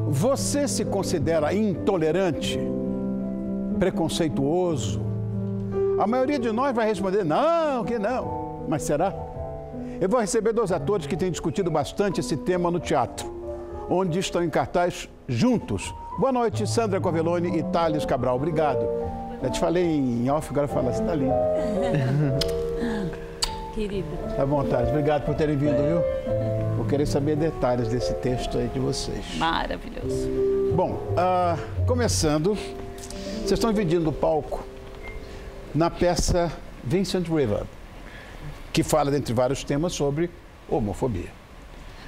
Você se considera intolerante, preconceituoso? A maioria de nós vai responder, não, que não. Mas será? Eu vou receber 2 atores que têm discutido bastante esse tema no teatro, onde estão em cartaz juntos. Boa noite, Sandra Covelone e Thales Cabral. Obrigado. Eu te falei em off, agora fala, você está lindo. Querida. Tá bom, Thales. Obrigado por terem vindo, viu? Vou querer saber detalhes desse texto aí de vocês. Maravilhoso. Bom, começando, vocês estão dividindo o palco na peça Vincent River, que fala, dentre vários temas, sobre homofobia.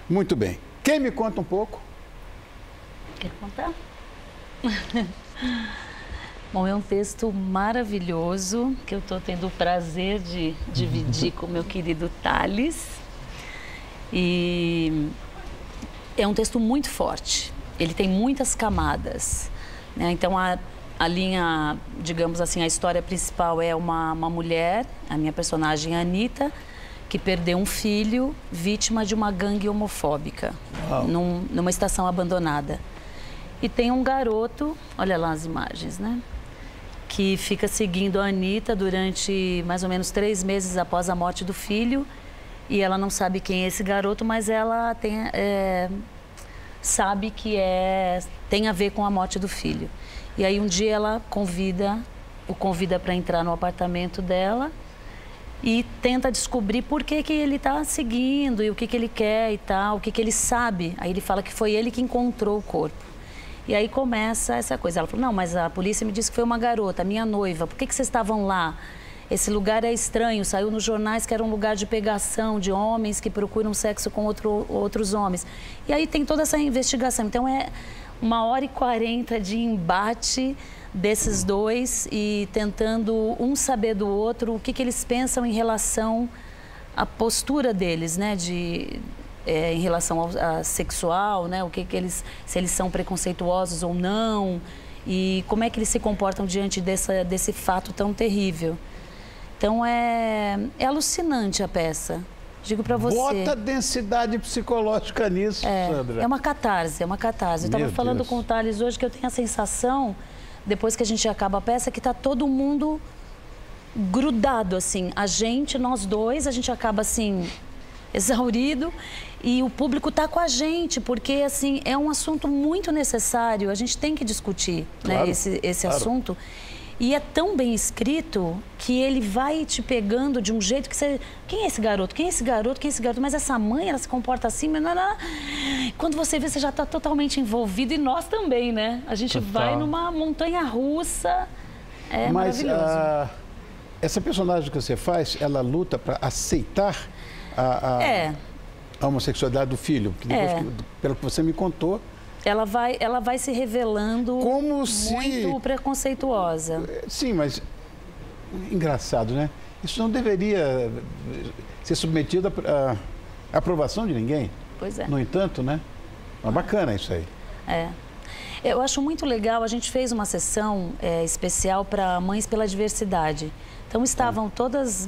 Muito bem. Quem me conta um pouco? Quer contar? Bom, é um texto maravilhoso que eu estou tendo o prazer de dividir com meu querido Thales. E é um texto muito forte. Ele tem muitas camadas, né? Então, a linha, digamos assim, a história principal é uma mulher, a minha personagem Anitta, que perdeu um filho vítima de uma gangue homofóbica, numa estação abandonada. E tem um garoto, olha lá as imagens, né? Que fica seguindo a Anitta durante mais ou menos 3 meses após a morte do filho. E ela não sabe quem é esse garoto, mas ela sabe que tem a ver com a morte do filho. E aí um dia ela o convida para entrar no apartamento dela e tenta descobrir por que ele está seguindo e o que ele quer e tal, o que ele sabe. Aí ele fala que foi ele que encontrou o corpo. E aí começa essa coisa. Ela falou, não, mas a polícia me disse que foi uma garota, minha noiva. Por que vocês estavam lá? Esse lugar é estranho. Saiu nos jornais que era um lugar de pegação de homens que procuram sexo com outros homens. E aí tem toda essa investigação. Então é 1h40 de embate desses dois e tentando um saber do outro o que eles pensam em relação à postura deles, né? Em relação ao sexual, né? Se eles são preconceituosos ou não e como é que eles se comportam diante desse fato tão terrível. Então é alucinante a peça. Digo para você. Bota densidade psicológica nisso, Sandra. É uma catarse, é uma catarse. Eu estava falando com o Thales hoje que eu tenho a sensação, depois que a gente acaba a peça, que está todo mundo grudado, assim. Nós dois, a gente acaba assim, exaurido. E o público está com a gente, porque assim, é um assunto muito necessário, a gente tem que discutir, claro, né, esse assunto. E é tão bem escrito que ele vai te pegando de um jeito que você... Quem é esse garoto? Quem é esse garoto? Quem é esse garoto? Mas essa mãe, ela se comporta assim, mas não. Quando você vê, você já está totalmente envolvido e nós também, né? A gente vai numa montanha russa, maravilhoso. Essa personagem que você faz, ela luta para aceitar a homossexualidade do filho, que depois, pelo que você me contou... Ela vai se revelando muito preconceituosa. Sim, mas engraçado, né? Isso não deveria ser submetido à aprovação de ninguém. Pois é. No entanto, né? É bacana isso aí. Eu acho muito legal, a gente fez uma sessão especial para Mães pela Diversidade. Então estavam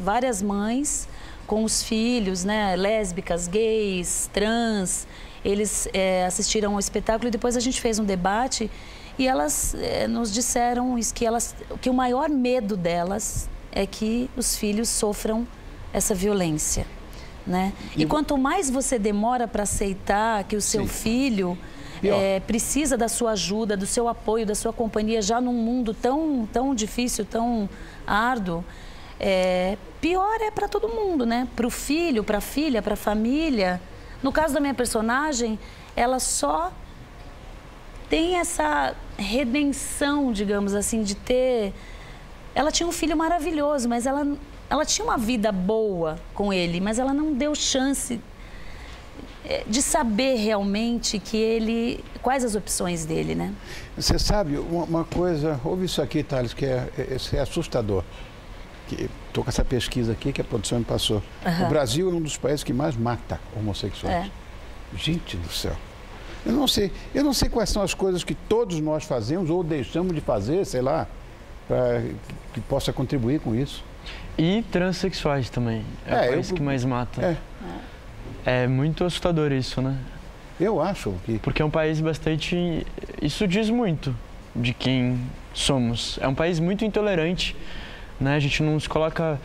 várias mães com os filhos, né? Lésbicas, gays, trans. Eles assistiram ao espetáculo e depois a gente fez um debate e elas nos disseram que o maior medo delas é que os filhos sofram essa violência, né? E quanto mais você demora para aceitar que o seu filho precisa da sua ajuda, do seu apoio, da sua companhia, já num mundo tão difícil, tão árduo, pior é para todo mundo, né? Para o filho, para a filha, para a família. No caso da minha personagem, ela só tem essa redenção, digamos assim, de ter... Ela tinha um filho maravilhoso, mas ela tinha uma vida boa com ele, mas ela não deu chance de saber realmente quais as opções dele, né? Você sabe uma coisa, ouve isso aqui, Thales, que é assustador. Estou com essa pesquisa aqui que a produção me passou. O Brasil é um dos países que mais mata homossexuais. Gente do céu. Eu não sei quais são as coisas que todos nós fazemos ou deixamos de fazer, sei lá, para que possa contribuir com isso. E transexuais também. É o país que mais mata. É muito assustador isso, né? Eu acho que... Porque é um país bastante... Isso diz muito de quem somos. É um país muito intolerante, né? A gente não se coloca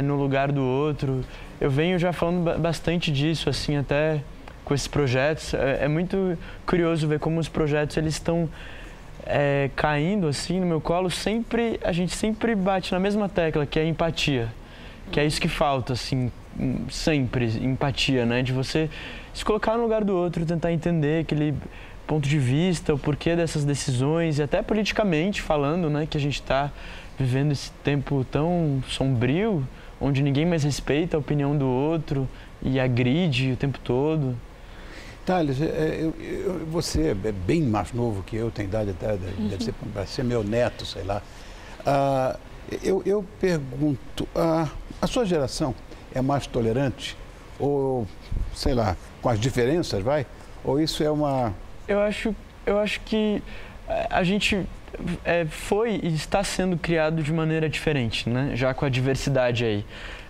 no lugar do outro. Eu venho já falando bastante disso, assim, até com esses projetos. É muito curioso ver como os projetos eles estão caindo assim no meu colo. A gente sempre bate na mesma tecla, que é a empatia. Que é isso que falta, assim, sempre, empatia, né? De você se colocar no lugar do outro, tentar entender aquele ponto de vista, o porquê dessas decisões, e até politicamente falando, né? Que a gente está vivendo esse tempo tão sombrio, onde ninguém mais respeita a opinião do outro e agride o tempo todo. Thales, você é bem mais novo que eu, tem idade até, deve ser meu neto, sei lá. Eu pergunto, a sua geração é mais tolerante? Ou, sei lá, com as diferenças, vai? Ou isso é uma... Eu acho que a gente foi e está sendo criado de maneira diferente, né? Já com a diversidade aí.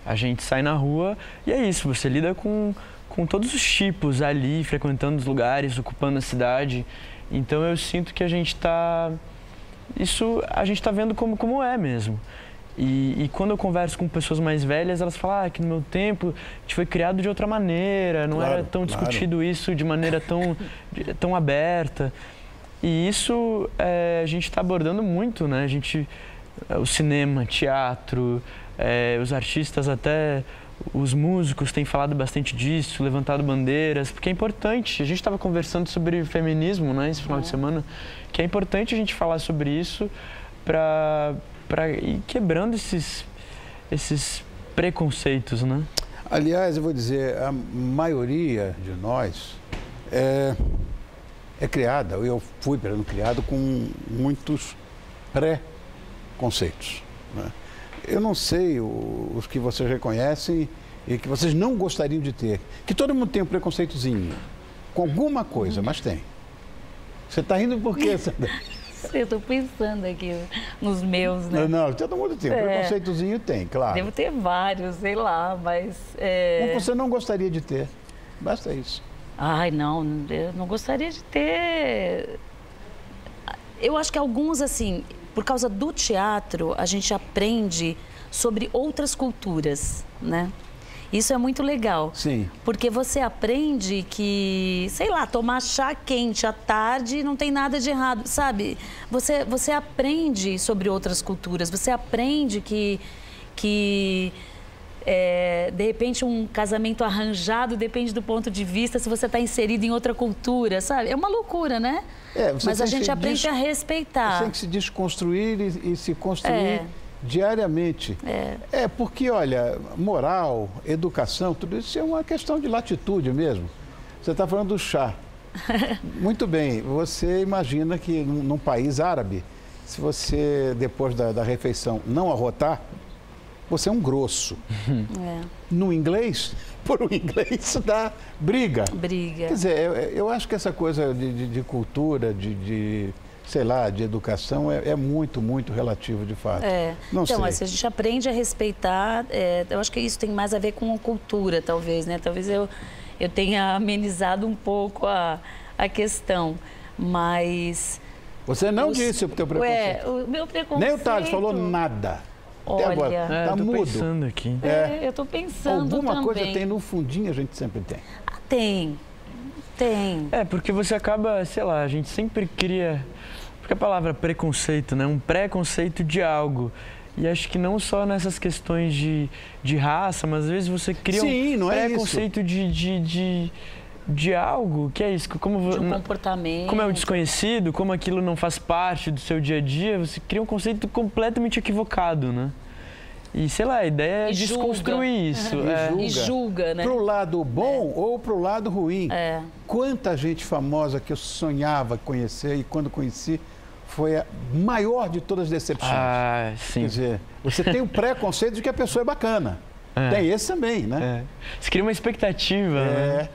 A gente sai na rua e é isso, você lida com todos os tipos ali, frequentando os lugares, ocupando a cidade. Então eu sinto que a gente está vendo como é mesmo. E quando eu converso com pessoas mais velhas, elas falam que no meu tempo a gente foi criado de outra maneira, não era tão discutido isso de maneira tão aberta. E isso a gente está abordando muito, né? O cinema, teatro, os artistas, até os músicos têm falado bastante disso, levantado bandeiras, porque é importante. A gente estava conversando sobre feminismo, né, esse final de semana, que é importante a gente falar sobre isso para ir quebrando esses preconceitos, né? Aliás, eu vou dizer, a maioria de nós é criada, eu fui criado com muitos pré-conceitos, né? Eu não sei os que vocês reconhecem e que vocês não gostariam de ter. Que todo mundo tem um preconceitozinho com alguma coisa, mas tem. Você está rindo por quê, Sandra? Eu estou pensando aqui nos meus, né? Não, todo mundo tem. Um preconceitozinho tem, claro. Devo ter vários, sei lá, mas... Um que você não gostaria de ter. Basta isso. Ai, não, eu não gostaria de ter... Eu acho que alguns, assim, por causa do teatro, a gente aprende sobre outras culturas, né? Isso é muito legal. Sim. Porque você aprende que, sei lá, tomar chá quente à tarde não tem nada de errado, sabe? Você aprende sobre outras culturas, você aprende que de repente um casamento arranjado depende do ponto de vista se você está inserido em outra cultura, sabe? É uma loucura, né? Mas a gente aprende a respeitar. Você tem que se desconstruir e se construir diariamente. Porque, olha, moral, educação, tudo isso é uma questão de latitude mesmo. Você está falando do chá. Muito bem, você imagina que num país árabe, se você, depois da refeição, não arrotar, você é um grosso. No inglês, por um inglês, isso dá briga. Briga. Quer dizer, eu acho que essa coisa de cultura, sei lá, de educação é muito, muito relativo, de fato. Não sei. Mas se a gente aprende a respeitar, eu acho que isso tem mais a ver com a cultura, talvez, né? Talvez eu tenha amenizado um pouco a questão, mas... Você não disse o teu preconceito. O meu preconceito... Nem o Thales falou nada. Olha, agora, tá mudo. Pensando aqui. Eu tô pensando Alguma também. coisa tem no fundinho, a gente sempre tem. Tem. Porque você acaba, sei lá, a gente sempre cria... Porque a palavra preconceito, né? Um preconceito de algo. E acho que não só nessas questões de raça, mas às vezes você cria um preconceito de algo, que é isso, de um comportamento. Como é o desconhecido, como aquilo não faz parte do seu dia a dia, você cria um conceito completamente equivocado, né? E, sei lá, a ideia é desconstruir isso. E julga, né? Pro lado bom ou pro lado ruim. Quanta gente famosa que eu sonhava conhecer e quando conheci foi a maior de todas as decepções. Sim. Quer dizer, você tem o preconceito de que a pessoa é bacana. Tem esse também, né? Você cria uma expectativa, né?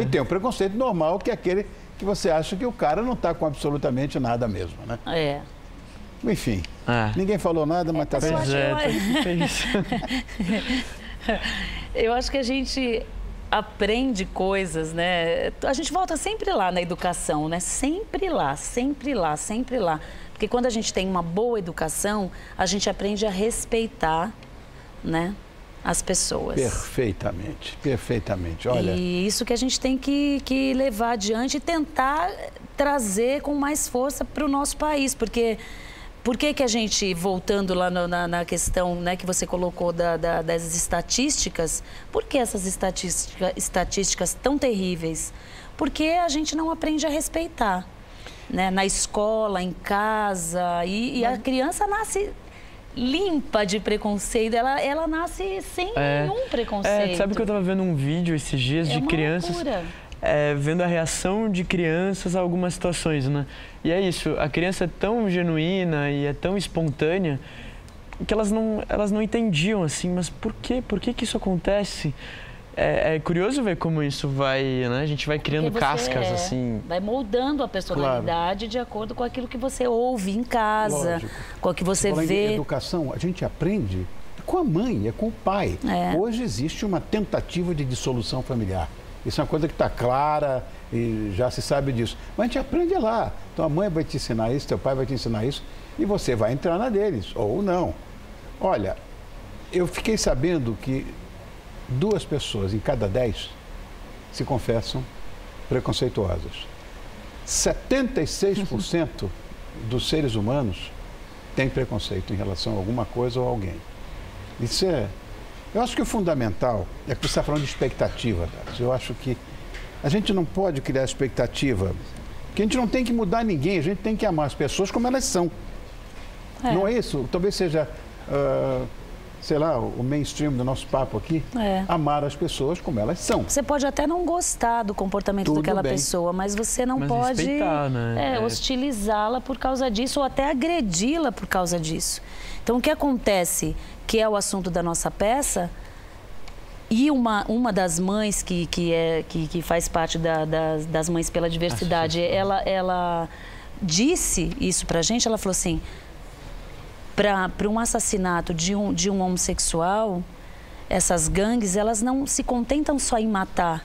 E tem o preconceito normal, que é aquele que você acha que o cara não está com absolutamente nada mesmo, né? Enfim, ninguém falou nada, mas está certo. Eu acho que a gente aprende coisas, né? A gente volta sempre lá na educação, né? Sempre lá, sempre lá, sempre lá. Porque quando a gente tem uma boa educação, a gente aprende a respeitar, né, as pessoas. Perfeitamente, perfeitamente. Olha... E isso que a gente tem que levar adiante e tentar trazer com mais força para o nosso país, porque... Por que a gente, voltando lá na questão, né, que você colocou das estatísticas, por que essas estatísticas tão terríveis? Porque a gente não aprende a respeitar, né? Na escola, em casa, e a criança nasce limpa de preconceito, ela nasce sem nenhum preconceito. Sabe que eu estava vendo um vídeo esses dias de crianças... Loucura. Vendo a reação de crianças a algumas situações, né? E é isso, a criança é tão genuína e é tão espontânea que elas não entendiam, assim, mas por quê? Por que isso acontece? É curioso ver como isso vai, né? A gente vai criando cascas, assim. Vai moldando a personalidade de acordo com aquilo que você ouve em casa, com o que você vê. Em educação, a gente aprende com a mãe, com o pai. Hoje existe uma tentativa de dissolução familiar. Isso é uma coisa que está clara e já se sabe disso. Mas a gente aprende lá. Então a mãe vai te ensinar isso, teu pai vai te ensinar isso e você vai entrar na deles, ou não. Olha, eu fiquei sabendo que 2 pessoas em cada 10 se confessam preconceituosas. 76% dos seres humanos têm preconceito em relação a alguma coisa ou alguém. Isso é... Eu acho que o fundamental é que você está falando de expectativa, Thales. Eu acho que a gente não pode criar expectativa, porque a gente não tem que mudar ninguém, a gente tem que amar as pessoas como elas são. Não é isso? Talvez seja, sei lá, o mainstream do nosso papo aqui, amar as pessoas como elas são. Você pode até não gostar do comportamento daquela pessoa, mas você não pode hostilizá-la por causa disso ou até agredi-la por causa disso. Então, o que acontece, que é o assunto da nossa peça, e uma das mães que faz parte das Mães pela Diversidade, ela disse isso pra gente, ela falou assim, para um assassinato de um homossexual, essas gangues, elas não se contentam só em matar.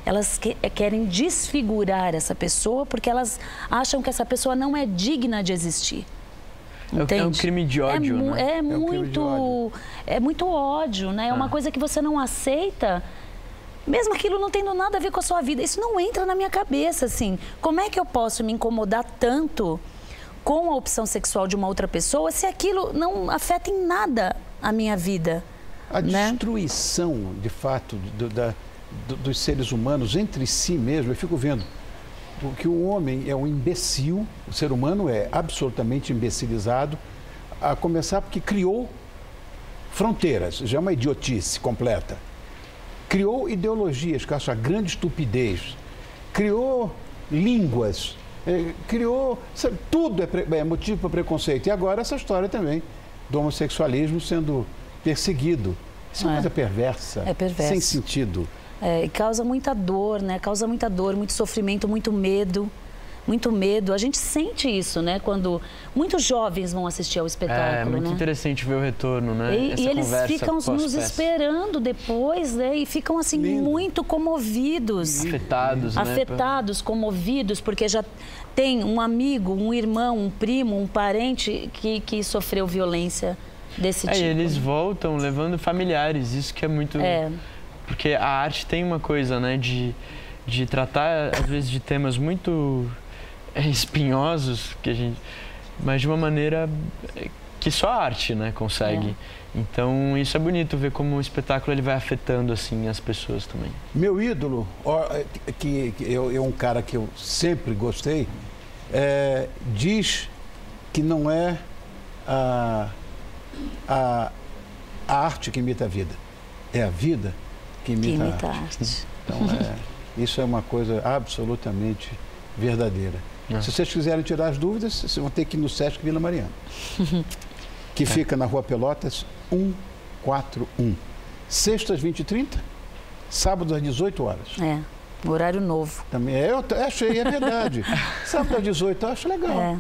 Elas querem desfigurar essa pessoa porque elas acham que essa pessoa não é digna de existir. Entende? É um crime de ódio, né? É muito ódio, né? É uma coisa que você não aceita, mesmo aquilo não tendo nada a ver com a sua vida. Isso não entra na minha cabeça, assim. Como é que eu posso me incomodar tanto com a opção sexual de uma outra pessoa se aquilo não afeta em nada a minha vida? A destruição, de fato, dos seres humanos entre si mesmo, eu fico vendo que o homem é um imbecil, o ser humano é absolutamente imbecilizado, a começar porque criou fronteiras, já é uma idiotice completa. Criou ideologias, que eu acho a grande estupidez. Criou línguas, criou... Tudo é motivo para preconceito. E agora essa história também do homossexualismo sendo perseguido. Isso é uma coisa perversa, sem sentido. E causa muita dor, né? Causa muita dor, muito sofrimento, muito medo. Muito medo. A gente sente isso, né? Quando muitos jovens vão assistir ao espetáculo, É muito interessante ver o retorno, né? E eles ficam nos esperando depois, né? E ficam, assim, muito comovidos. Afetados, né? Afetados, comovidos, porque já tem um amigo, um irmão, um primo, um parente que sofreu violência desse tipo. E eles voltam levando familiares, isso que é muito... Porque a arte tem uma coisa, né, de tratar, às vezes, de temas muito espinhosos, mas de uma maneira que só a arte, né, consegue. Então, isso é bonito, ver como o espetáculo ele vai afetando, assim, as pessoas também. Meu ídolo, que é um cara que eu sempre gostei, diz que não é a arte que imita a vida, é a vida que imita a arte. Então, isso é uma coisa absolutamente verdadeira. Se vocês quiserem tirar as dúvidas, vocês vão ter que ir no Sesc Vila Mariana, que fica na Rua Pelotas 141. Sextas, 20h30, sábados às 18 horas. Horário novo. Também eu achei, é verdade. Sábado às 18 eu acho legal.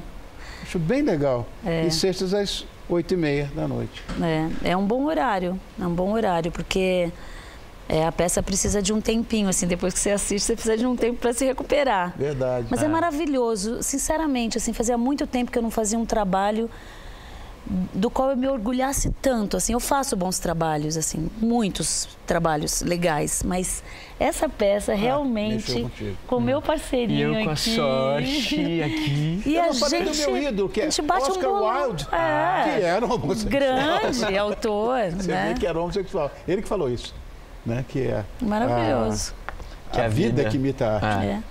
Acho bem legal. E sextas às 8h30 da noite. É um bom horário, porque A peça precisa de um tempinho, assim, depois que você assiste, você precisa de um tempo para se recuperar. Verdade. Mas é maravilhoso, sinceramente, assim, fazia muito tempo que eu não fazia um trabalho do qual eu me orgulhasse tanto, assim, eu faço bons trabalhos, assim, muitos trabalhos legais, mas essa peça realmente, com o meu parceirinho aqui... E eu com a sorte aqui... E eu não falei do meu ídolo, que é Oscar Wilde, que era homossexual. Grande autor, Você né? vê que era homossexual. Ele que falou isso, né? Que é maravilhoso. Que a vida que imita a arte.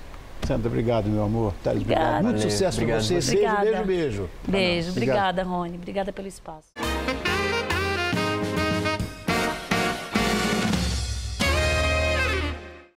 Sandra, obrigado, meu amor. Thales, obrigado. Muito sucesso para vocês. Beijo, beijo, beijo. Beijo. Obrigada, Rony. Obrigada pelo espaço.